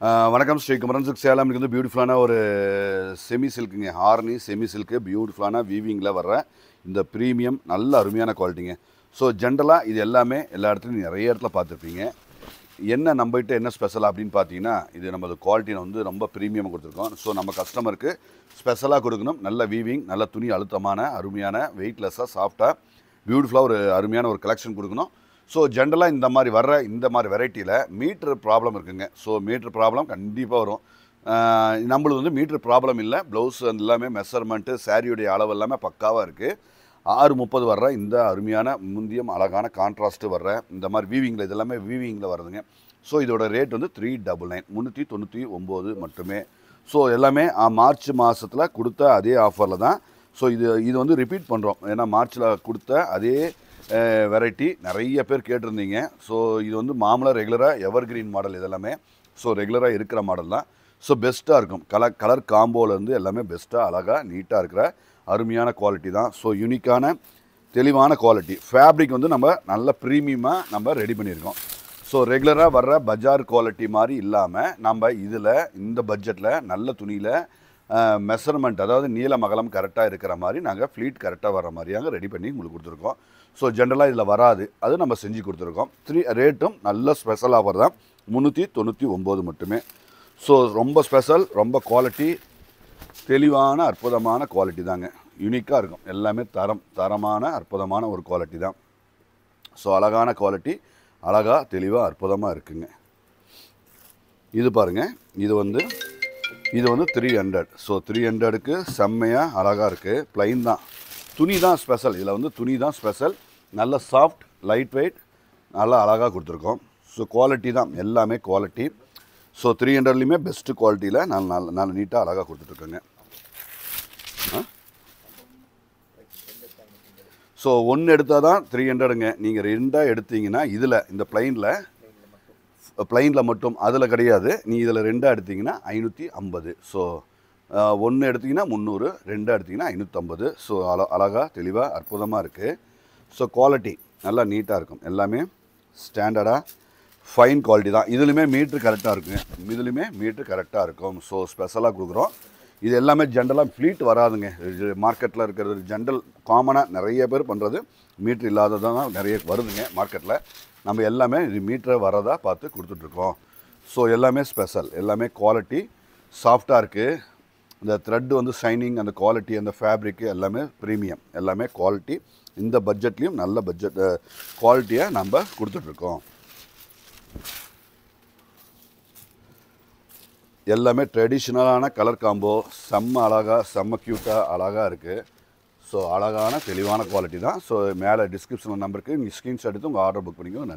வணக்கம் ஸ்ரீ குமரன் சில்க் சேலம். இன்றைக்கி வந்து பியூட்டிஃபுல்லான ஒரு செமி சில்க்குங்க, ஹார்னி செமி சில்க்கு பியூட்டிஃபுல்லான வீவிங்கில் வர்ற இந்த ப்ரீமியம் நல்ல அருமையான குவாலிட்டிங்க. ஸோ ஜென்ரலாக இது எல்லாமே எல்லா இடத்துலையும் நிறைய இடத்துல பார்த்துருப்பீங்க. என்ன நம்மகிட்ட என்ன ஸ்பெஷல் அப்படின்னு பார்த்தீங்கன்னா, இது நம்ம குவாலிட்டியை வந்து ரொம்ப ப்ரீமியம் கொடுத்துருக்கோம். ஸோ நம்ம கஸ்டமருக்கு ஸ்பெஷலாக கொடுக்கணும். நல்ல வீவிங், நல்ல துணி அழுத்தமான அருமையான வெயிட்லெஸ்ஸாக சாஃப்டாக பியூட்டிஃபுல்லாக ஒரு அருமையான ஒரு கலெக்ஷன் கொடுக்கணும். ஸோ ஜென்ரலாக இந்த மாதிரி வெரைட்டியில் மீட்ரு ப்ராப்ளம் இருக்குங்க. ஸோ மீட்ரு ப்ராப்ளம் கண்டிப்பாக வரும். நம்மளுக்கு வந்து மீட்ரு ப்ராப்ளம் இல்லை. ப்ளவுஸ் எல்லாமே மெஷர்மெண்ட்டு சாரியுடைய அளவு எல்லாமே பக்காவாக இருக்குது. 6:30 வர்ற இந்த அருமையான முந்தியம் அழகான கான்ட்ராஸ்ட்டு வர்ற இந்த மாதிரி வீவிங்கில் இது எல்லாமே வீவிங்கில் வருதுங்க. ஸோ இதோட ரேட் வந்து 399 399 மட்டுமே. ஸோ எல்லாமே மார்ச் மாதத்தில் கொடுத்த அதே ஆஃபரில் தான். ஸோ இது வந்து ரிப்பீட் பண்ணுறோம். ஏன்னா மார்ச்சில் கொடுத்த அதே வெரைட்டி நிறைய பேர் கேட்டிருந்தீங்க. ஸோ இது வந்து மாமூலாக ரெகுலராக எவர் கிரீன் மாடல் இதெல்லாமே. ஸோ ரெகுலராக இருக்கிற மாடல் தான். ஸோ பெஸ்ட்டாக இருக்கும். கலர் காம்போலேருந்து எல்லாமே பெஸ்ட்டாக அழகாக நீட்டாக இருக்கிற அருமையான குவாலிட்டி தான். ஸோ யூனிக்கான தெளிவான குவாலிட்டி. ஃபேப்ரிக் வந்து நம்ம நல்ல ப்ரீமியமாக நம்ம ரெடி பண்ணியிருக்கோம். ஸோ ரெகுலராக வர்ற பஜார் குவாலிட்டி மாதிரி இல்லாமல் நம்ம இதில் இந்த பட்ஜெட்டில் நல்ல துணியில் மெஷர்மெண்ட், அதாவது நீளம் அகலம் கரெக்டாக இருக்கிற மாதிரி நாங்கள் ஃப்ளீட் கரெக்டாக வர மாதிரியாக ரெடி பண்ணி உங்களுக்கு கொடுத்துருக்கோம். ஸோ ஜென்ரலாக இதில் வராது, அது நம்ம செஞ்சு கொடுத்துருக்கோம். ரேட்டும் நல்ல ஸ்பெஷல் ஆஃபர் தான். 399 மட்டுமே. ஸோ ரொம்ப ஸ்பெஷல், ரொம்ப குவாலிட்டி, தெளிவான அற்புதமான குவாலிட்டி தாங்க. யூனிக்காக இருக்கும். எல்லாமே தரமான அற்புதமான ஒரு குவாலிட்டி தான். ஸோ அழகான குவாலிட்டி, அழகாக தெளிவாக அற்புதமாக இருக்குங்க. இது பாருங்கள், இது வந்து 300. ஸோ 300க்கு செம்மையாக அழகாக இருக்குது. ப்ளைன் தான், துணி தான் ஸ்பெஷல். இதில் வந்து துணி தான் ஸ்பெஷல். நல்ல சாஃப்ட், லைட் வெயிட், நல்லா அழகாக கொடுத்துருக்கோம். ஸோ குவாலிட்டி தான், எல்லாமே குவாலிட்டி. ஸோ 300லையுமே பெஸ்ட்டு குவாலிட்டியில் நல்ல நீட்டாக அழகாக கொடுத்துட்ருக்கோங்க. ஸோ ஒன்று எடுத்தால் தான் 300ங்க. நீங்கள் 2 எடுத்தீங்கன்னா இதில் இந்த ப்ளைனில் மட்டும், அதில் கிடையாது. நீ இதில் 2 எடுத்திங்கன்னா 550. ஸோ 1 எடுத்திங்கன்னா 300, 2 எடுத்திங்கன்னா 550. ஸோ அழகாக தெளிவாக அற்புதமாக இருக்குது. ஸோ குவாலிட்டி நல்லா நீட்டாக இருக்கும். எல்லாமே ஸ்டாண்டர்டாக ஃபைன் குவாலிட்டி தான். இதுலையுமே மீட்ரு கரெக்டாக இருக்குங்க. இதுலையுமே மீட்ரு கரெக்டாக இருக்கும். ஸோ ஸ்பெஷலாக கொடுக்குறோம். இது எல்லாமே ஜென்ரலாக ஃப்ளீட் வராதுங்க. மார்க்கெட்டில் இருக்கிறது ஜென்ரல் காமனாக நிறைய பேர் பண்ணுறது மீட்ரு இல்லாததான் நிறைய வருதுங்க மார்க்கெட்டில். நம்ம எல்லாமே இது மீட்டரை வரதாக பார்த்து கொடுத்துட்ருக்கோம். ஸோ எல்லாமே ஸ்பெஷல், எல்லாமே குவாலிட்டி சாஃப்டாக இருக்குது. இந்த த்ரெட் வந்து ஷைனிங், அந்த குவாலிட்டி, அந்த ஃபேப்ரிக்கு எல்லாமே ப்ரீமியம், எல்லாமே குவாலிட்டி. இந்த பட்ஜெட்லேயும் நல்ல பட்ஜெட் குவாலிட்டியை நம்ம கொடுத்துட்ருக்கோம். எல்லாமே ட்ரெடிஷ்னலான கலர் காம்போ, செம்ம அழகாக, செம்ம க்யூட்டாக அழகாக இருக்குது. ஸோ அழகான தெளிவான குவாலிட்டி தான். ஸோ மேலே டிஸ்கிரிப்ஷன் நம்பருக்கு நீங்கள் ஸ்க்ரீன்ஷாட் எடுத்து உங்கள் ஆர்டர் புக் பண்ணிக்கோங்க.